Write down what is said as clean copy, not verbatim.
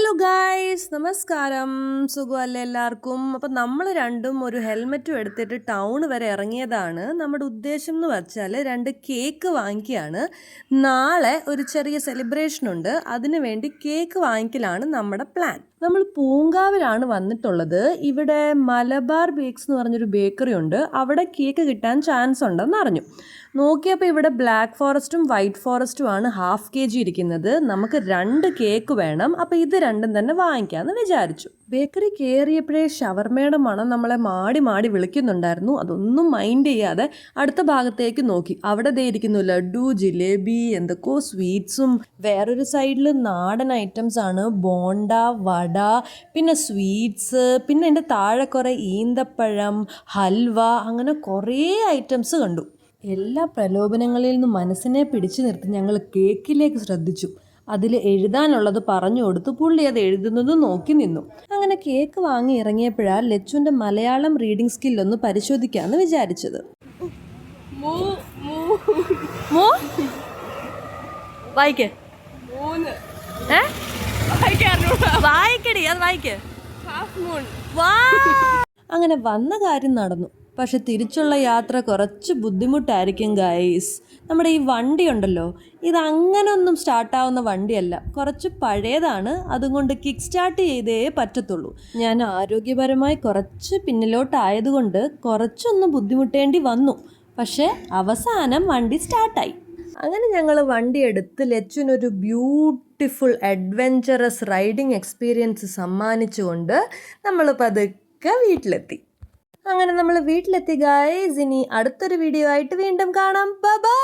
Hello guys, നമസ്കാരം. സുഖമല്ലേ എല്ലാവർക്കും? അപ്പം നമ്മൾ രണ്ടും ഒരു ഹെൽമെറ്റും എടുത്തിട്ട് ടൗൺ വരെ ഇറങ്ങിയതാണ്. നമ്മുടെ ഉദ്ദേശം എന്ന് വെച്ചാൽ 2 കേക്ക് വാങ്ങിക്കുകയാണ്. നാളെ ഒരു ചെറിയ സെലിബ്രേഷൻ ഉണ്ട്, അതിനു വേണ്ടി കേക്ക് വാങ്ങിക്കലാണ് നമ്മുടെ പ്ലാൻ. നമ്മൾ പൂങ്കാവിലാണ് വന്നിട്ടുള്ളത്. ഇവിടെ മലബാർ ബേക്സ് എന്ന് പറഞ്ഞൊരു ബേക്കറി ഉണ്ട്, അവിടെ കേക്ക് കിട്ടാൻ ചാൻസ് ഉണ്ടെന്ന് അറിഞ്ഞു. നോക്കിയപ്പോൾ ഇവിടെ ബ്ലാക്ക് ഫോറസ്റ്റും വൈറ്റ് ഫോറസ്റ്റും ആണ് ½ kg ഇരിക്കുന്നത്. നമുക്ക് 2 കേക്ക് വേണം, അപ്പോൾ ഇത് രണ്ടും തന്നെ വാങ്ങിക്കാമെന്ന് വിചാരിച്ചു. ബേക്കറി കയറിയപ്പോഴേ ഷവർമയുടെ മണം നമ്മളെ മാടി മാടി വിളിക്കുന്നുണ്ടായിരുന്നു. അതൊന്നും മൈൻഡ് ചെയ്യാതെ അടുത്ത ഭാഗത്തേക്ക് നോക്കി. അവിടെ ദേ ഇരിക്കുന്നു ലഡു, ജിലേബി, എന്തൊക്കെയോ സ്വീറ്റ്സും. വേറൊരു സൈഡിൽ നാടൻ ഐറ്റംസ് ആണ്, ബോണ്ട, വട, പിന്നെ സ്വീറ്റ്സ്, പിന്നെ എൻ്റെ താഴെ കുറേ ഈന്തപ്പഴം, ഹൽവ, അങ്ങനെ കുറേ ഐറ്റംസ് കണ്ടു. എല്ലാ പ്രലോഭനങ്ങളിൽ നിന്നും മനസ്സിനെ പിടിച്ചു നിർത്തി ഞങ്ങൾ കേക്കിലേക്ക് ശ്രദ്ധിച്ചു. അതിൽ എഴുതാനുള്ളത് പറഞ്ഞു കൊടുത്തു. പുള്ളി അത് എഴുതുന്നത് നോക്കി നിന്നു. അങ്ങനെ കേക്ക് വാങ്ങി ഇറങ്ങിയപ്പോഴാണ് ലച്ചുവിൻ്റെ മലയാളം റീഡിംഗ് സ്കില്ലൊന്ന് പരിശോധിക്കാമെന്ന് വിചാരിച്ചത്. വായിക്കേ വായിക്കടി, അത് വായിക്കേ. അങ്ങനെ വന്ന കാര്യം നടന്നു. പക്ഷെ തിരിച്ചുള്ള യാത്ര കുറച്ച് ബുദ്ധിമുട്ടായിരിക്കും ഗൈസ്. നമ്മുടെ ഈ വണ്ടി ഉണ്ടല്ലോ, ഇത് അങ്ങനെ ഒന്നും സ്റ്റാർട്ടാവുന്ന വണ്ടിയല്ല, കുറച്ച് പഴയതാണ്. അതുകൊണ്ട് കിക്ക് സ്റ്റാർട്ട് ചെയ്തേ പറ്റത്തുള്ളൂ. ഞാൻ ആരോഗ്യപരമായി കുറച്ച് പിന്നിലോട്ടായതുകൊണ്ട് കുറച്ചൊന്ന് ബുദ്ധിമുട്ടേണ്ടി വന്നു. പക്ഷേ അവസാനം വണ്ടി സ്റ്റാർട്ടായി. അങ്ങനെ ഞങ്ങൾ വണ്ടി എടുത്ത് ലച്ചുവിനൊരു ബ്യൂട്ടിഫുൾ അഡ്വെഞ്ചറസ് റൈഡിങ് എക്സ്പീരിയൻസ് സമ്മാനിച്ചുകൊണ്ട് നമ്മൾ പതുക്കെ വീട്ടിലെത്തി. അങ്ങനെ നമ്മൾ വീട്ടിലെത്തി ഗായ്സ്. ഇനി അടുത്തൊരു വീഡിയോ ആയിട്ട് വീണ്ടും കാണാം. Bye bye.